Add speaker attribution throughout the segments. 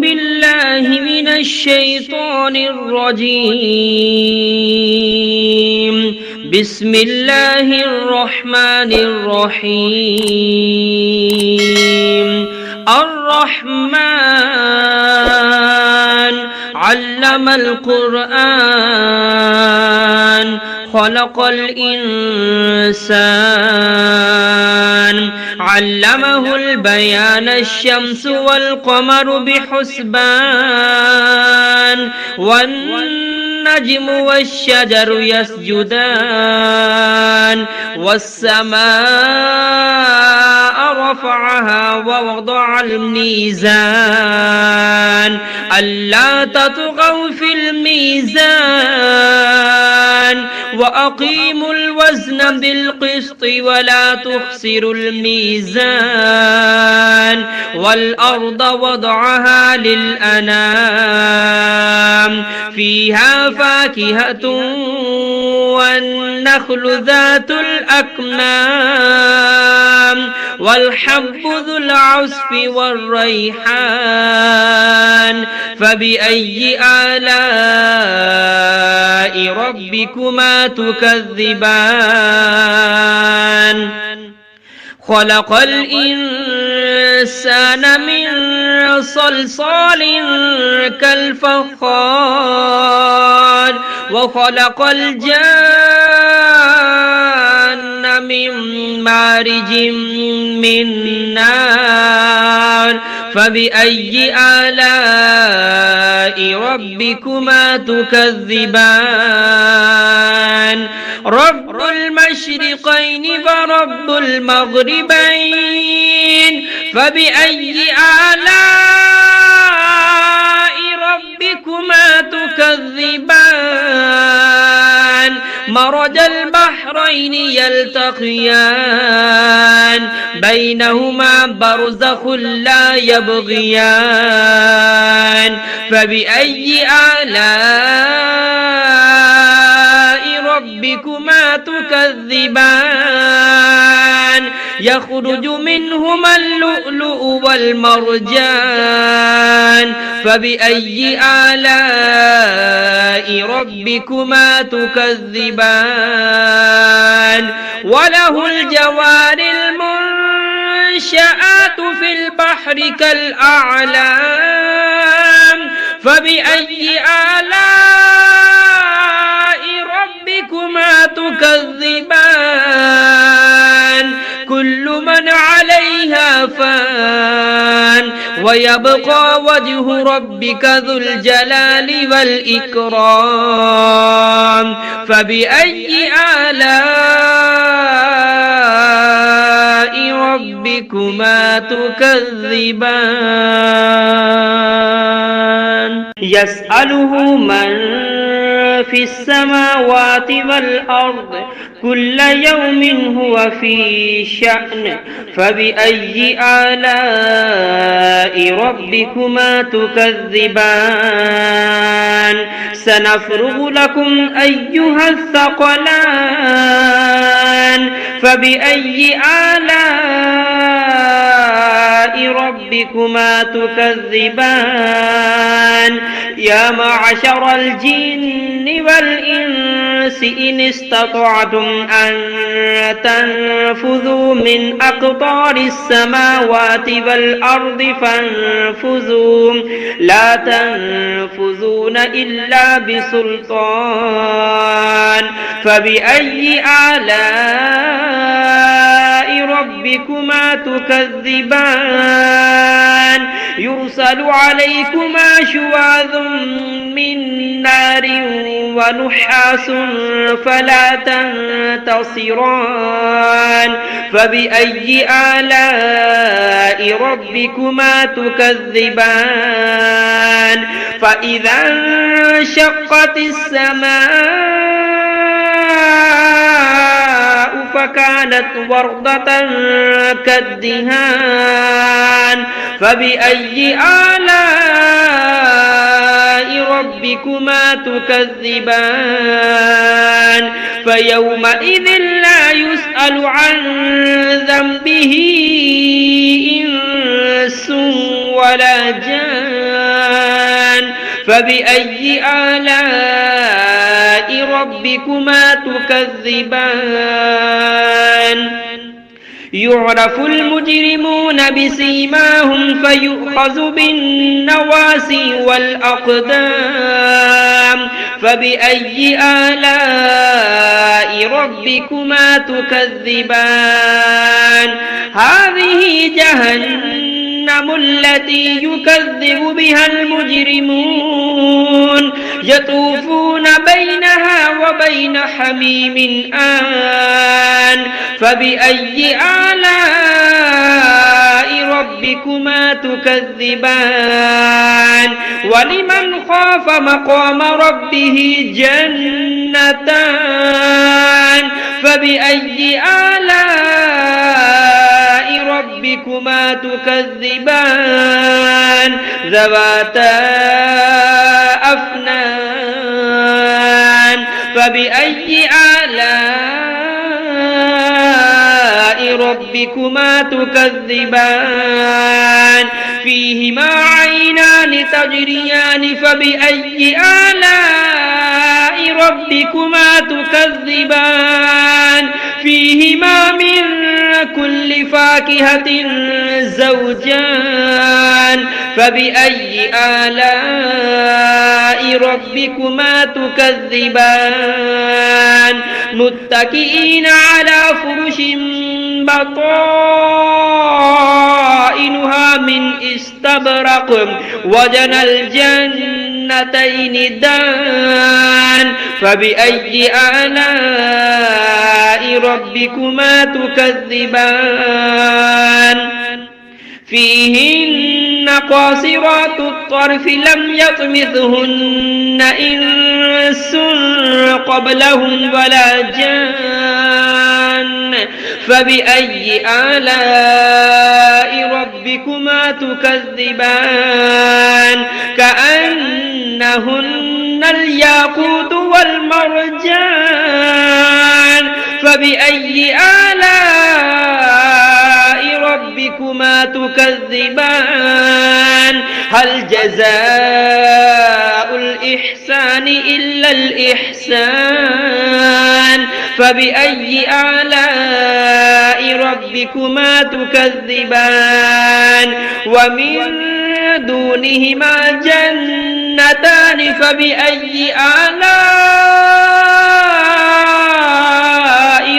Speaker 1: بالله من الشيطان الرجيم. بسم الله الرحمن الرحيم. الرحمن علم القرآن خلق الإنسان علمه البيان الشمس والقمر بحسبان والنجم والشجر يسجدان والسماء رفعها ووضع الميزان ألا تطغوا في الميزان وأقيموا الوزن بالقسط ولا تخسروا الميزان والأرض وضعها للأنام فيها فاكهة والنخل ذات الأكمام والحب ذو العصف والريحان فبأي آلاء ربكما تكذبان خلق الإنسان من صلصال كالفخار وخلق الجان من مارج من نار فبأي آلاء ربكما تكذبان رب المشرقين ورب المغربين فبأي آلاء ربكما تكذبان مرج البحرين يلتقيان بينهما برزخ لا يبغيان فبأي آلاء ربكما تكذبان يخرج منهما اللؤلؤ والمرجان فبأي آلاء ربكما تكذبان وله الجوار المنشآت في البحر كالأعلام فبأي آلاء ربكما تكذبان كل من عليها فان ويبقى وجه ربك ذو الجلال والإكرام فبأي آلاء ربكما تكذبان يسأله من في السماوات والأرض كل يوم هو في شأن فبأي آلاء ربكما تكذبان سنفرغ لكم أيها الثقلان فبأي آلاء ربكما تكذبان يا معشر الجن والإنس إن استطعتم أن تنفذوا من أقطار السماوات والأرض فانفذوا لا تنفذون إلا بسلطان فبأي آلاء ربكما تكذبان يرسل عليكما شواظ من نار ونحاس فلا تنتصران فبأي آلاء ربكما تكذبان فإذا انشقت السماء فكانت وردة كالدهان فبأي آلاء ربكما تكذبان فيومئذ لا يسأل عن ذنبه إنس ولا جان فبأي آلاء ربكما تكذبان يعرف المجرمون بسيماهم فيؤخذ بالنواسي والأقدام فبأي آلاء ربكما تكذبان هذه جهنم التي يكذب بها المجرمون يطوفون بينها وبين حميم آن فبأي آلاء ربكما تكذبان ولمن خاف مقام ربه جنتان فبأي آلاء ربكما تكذبان ذواتا أفنان فبأي آلاء ربكما تكذبان فيهما عينان تجريان فبأي آلاء ربكما تكذبان فيهما من كل فاكهة زوجان فبأي آلاء ربكما تكذبان متكئين على فرش بطائنها من استبرق وجنى الجنتين دان فبأي آلاء ربكما تكذبان فيهن قاصرات الطرف لم يطمثهن إنس قبلهم ولا جان فبأي آلاء ربكما تكذبان كأنهن الياقوت والمرجان فبأي آلاء ربكما تكذبان هل جزاء الإحسان إلا الإحسان فبأي آلاء ربكما تكذبان ومن دونهما جنتان فبأي آلاء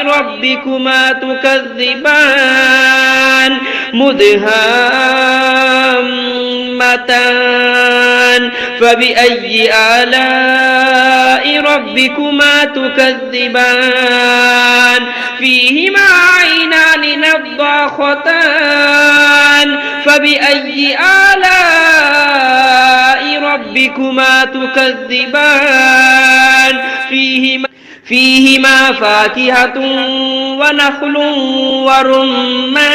Speaker 1: ربكما تكذبان مدهامتان فبأي آلاء ربكما تكذبان فيهما عينان نضاختان فبأي آلاء ربكما تكذبان فيهما فاكهة ونخل ورمان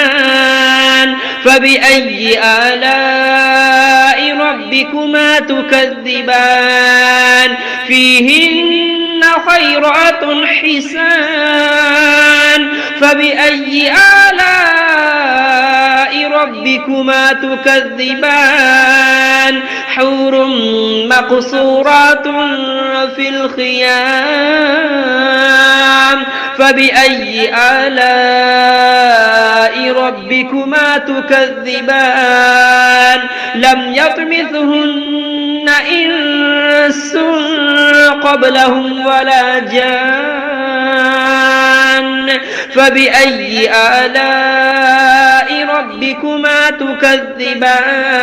Speaker 1: فبأي آلاء ربكما تكذبان فيهن خيرات حسان فبأي آلاء ربكما تكذبان حور مقصورات في الخيام فبأي آلاء ربكما تكذبان لم يطمثهن إنس قبلهم ولا جان فبأي آلاء ربكما تكذبان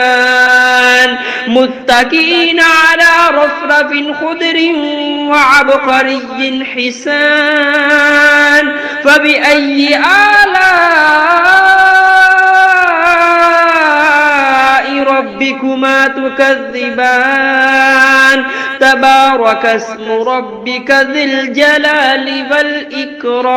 Speaker 1: متكئين على رفرف خضر وعبقري حسان فبأي آلاء ربكما تكذبان تبارك اسم ربك ذي الجلال والإكرام